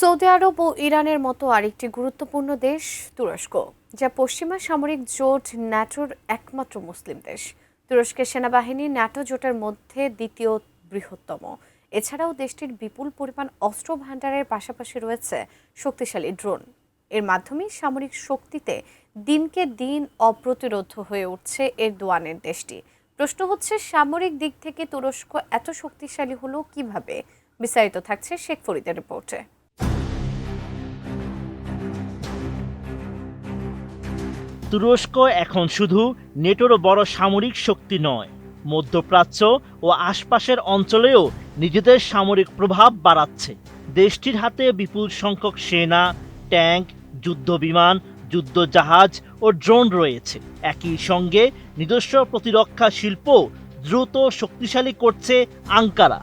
Saudi আরব ও ইরানের মতো আরেকটি গুরুত্বপূর্ণ দেশ তুরস্ক, যা পশ্চিমা সামরিক জোট ন্যাটোর একমাত্র মুসলিম দেশ। তুরস্কের সেনাবাহিনী ন্যাটো জোটের মধ্যে দ্বিতীয় বৃহত্তম। এছাড়াও দেশটির বিপুল পরিমাণ অস্ত্র ভাণ্ডারের পাশাপাশি রয়েছে শক্তিশালী ড্রোন। এর মাধ্যমে সামরিক শক্তিতে দিনকে দিন অপ্রতিরোধ হয়ে উঠছে এরদোয়ানের দেশটি। প্রশ্ন হচ্ছে, সামরিক দিক থেকে তুরস্ক এত শক্তিশালী হলো কিভাবে? বিস্তারিত থাকছে শেখ ফরিদের রিপোর্টে। তুরস্ক এখন শুধু নেটোর বড় সামরিক শক্তি নয়, মধ্যপ্রাচ্য ও আশপাশের অঞ্চলেও নিজেদের সামরিক প্রভাব বাড়াচ্ছে। দেশটির হাতে বিপুল সংখ্যক সেনা, ট্যাঙ্ক, যুদ্ধবিমান, যুদ্ধজাহাজ ও ড্রোন রয়েছে। একই সঙ্গে নিজস্ব প্রতিরক্ষা শিল্প দ্রুত শক্তিশালী করছে আঙ্কারা।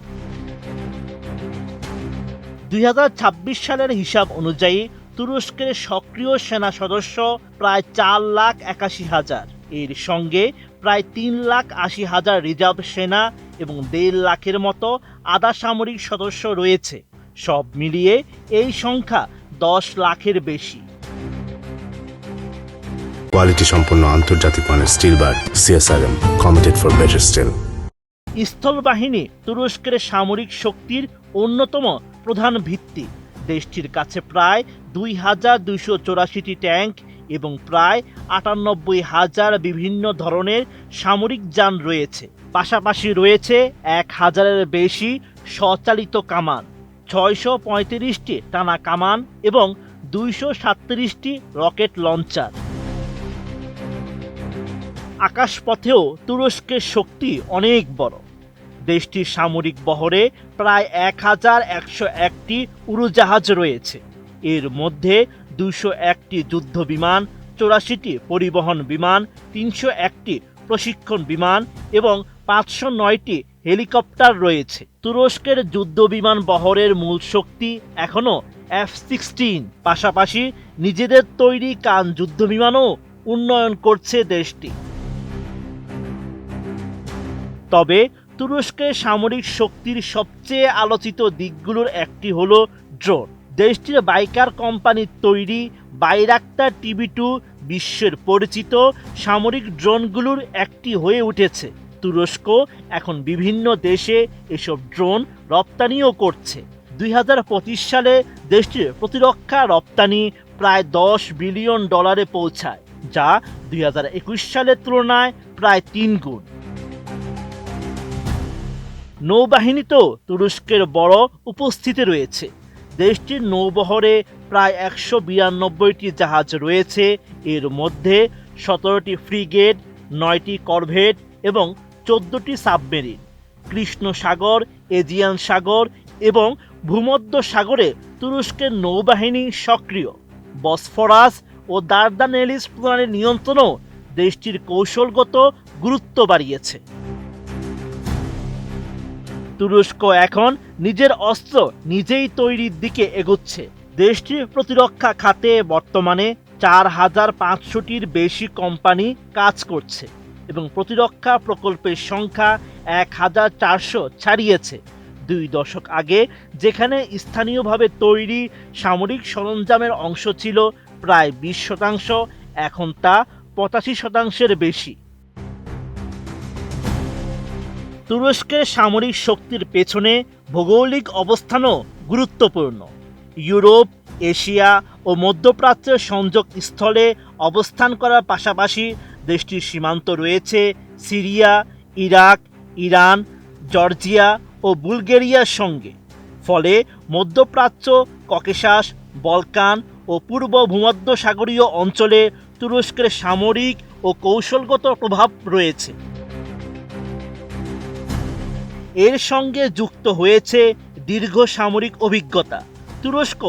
2026 সালের হিসাব অনুযায়ী তুরস্কের সক্রিয় সেনা সদস্য প্রায় 4,81,000। এর সঙ্গে প্রায় 3,80,000 রিজার্ভ সেনা এবং 1.5 লাখের মতো আধা সামরিক সদস্য রয়েছে। সব মিলিয়ে এই সংখ্যা 10 লাখের বেশি। কোয়ালিটি সম্পন্ন আন্তর্জাতিক মানের still bar CSRM, committed for better still. স্থল বাহিনী তুরস্কের সামরিক শক্তির অন্যতম প্রধান ভিত্তি। দেশটির কাছে প্রায় 2,284টি ট্যাঙ্ক এবং প্রায় 98,000 বিভিন্ন ধরনের সামরিক যান রয়েছে। পাশাপাশি রয়েছে 1,000-এর বেশি স্বচালিত কামান, 635টি টানা কামান এবং 237টি রকেট লঞ্চার। আকাশপথেও তুরস্কের শক্তি অনেক বড়। দেশটির সামরিক বহরে প্রায় 1,101টি উড়োজাহাজ রয়েছে। এর মধ্যে 201টি যুদ্ধ বিমান, 84টি পরিবহন বিমান, 301টি প্রশিক্ষণ বিমান এবং 509টি হেলিকপ্টার রয়েছে। তুরস্কের যুদ্ধ বিমান বহরের মূল শক্তি এখনও F-16। পাশাপাশি নিজেদের তৈরি কান যুদ্ধ বিমানও উন্নয়ন করছে দেশটি। তবে তুরস্কের সামরিক শক্তির সবচেয়ে আলোচিত দিকগুলোর একটি হলো ড্রোন। দেশটির বাইকার কোম্পানির তৈরি বাইরাক্তার TB2 বিশ্বের পরিচিত সামরিক ড্রোনগুলোর একটি হয়ে উঠেছে। তুরস্ক এখন বিভিন্ন দেশে এসব ড্রোন রপ্তানিও করছে। 2025 সালে দেশটির প্রতিরক্ষা রপ্তানি প্রায় $10 বিলিয়ন পৌঁছায়, যা 2021 সালের তুলনায় প্রায় 3 গুণ। নৌবাহিনীতেও তুরস্কের বড় উপস্থিতি রয়েছে। দেশটির নৌবহরে প্রায় 192টি জাহাজ রয়েছে। এর মধ্যে 17টি ফ্রিগেট, 9টি করভেট এবং 14টি সাবমেরিন। কৃষ্ণ সাগর, এজিয়ান সাগর এবং ভূমধ্য সাগরে তুরস্কের নৌবাহিনী সক্রিয়। বসফরাস ও দারদানেলিস প্রণালীর নিয়ন্ত্রণও দেশটির কৌশলগত গুরুত্ব বাড়িয়েছে। তুরস্ক এখন নিজের অস্ত্র নিজেই তৈরির দিকে এগোচ্ছে। দেশটির প্রতিরক্ষা খাতে বর্তমানে 4,500টির বেশি কোম্পানি কাজ করছে এবং প্রতিরক্ষা প্রকল্পের সংখ্যা 1,400 ছাড়িয়েছে। 2 দশক আগে যেখানে স্থানীয়ভাবে তৈরি সামরিক সরঞ্জামের অংশ ছিল প্রায় 20%, এখন তা 85%-এর বেশি। তুরস্কের সামরিক শক্তির পেছনে ভৌগোলিক অবস্থানও গুরুত্বপূর্ণ। ইউরোপ, এশিয়া ও মধ্যপ্রাচ্যের সংযোগ স্থলে অবস্থান করার পাশাপাশি দেশটির সীমান্ত রয়েছে সিরিয়া, ইরাক, ইরান, জর্জিয়া ও বুলগেরিয়ার সঙ্গে। ফলে মধ্যপ্রাচ্য, ককেশাস, বলকান ও পূর্ব ভূমধ্যসাগরীয় অঞ্চলে তুরস্কের সামরিক ও কৌশলগত প্রভাব রয়েছে। এর সঙ্গে যুক্ত হয়েছে দীর্ঘ সামরিক অভিজ্ঞতা। তুরস্ক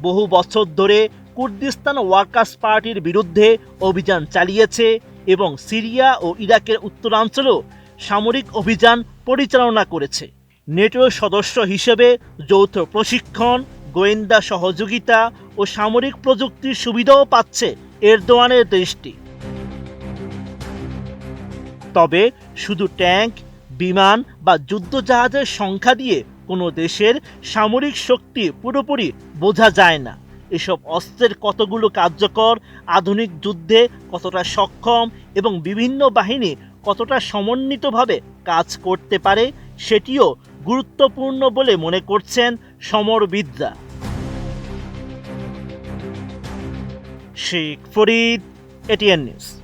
বহু বছর ধরে কুর্দিস্তান ওয়ার্কার্স পার্টির বিরুদ্ধে অভিযান চালিয়েছে এবং সিরিয়া ও ইরাকের উত্তরাঞ্চলেও সামরিক অভিযান পরিচালনা করেছে। নেটোর সদস্য হিসেবে যৌথ প্রশিক্ষণ, গোয়েন্দা সহযোগিতা ও সামরিক প্রযুক্তির সুবিধাও পাচ্ছে এরদোয়ানের দেশটি। তবে শুধু ট্যাঙ্ক, বিমান বা যুদ্ধজাহাজের সংখ্যা দিয়ে কোনো দেশের সামরিক শক্তি পুরোপুরি বোঝা যায় না। এসব অস্ত্রের কতগুলো কার্যকর, আধুনিক যুদ্ধে কতটা সক্ষম এবং বিভিন্ন বাহিনী কতটা সমন্বিতভাবে কাজ করতে পারে সেটিও গুরুত্বপূর্ণ বলে মনে করছেন সমরবিদরা। Sheikh Farid, ATN news.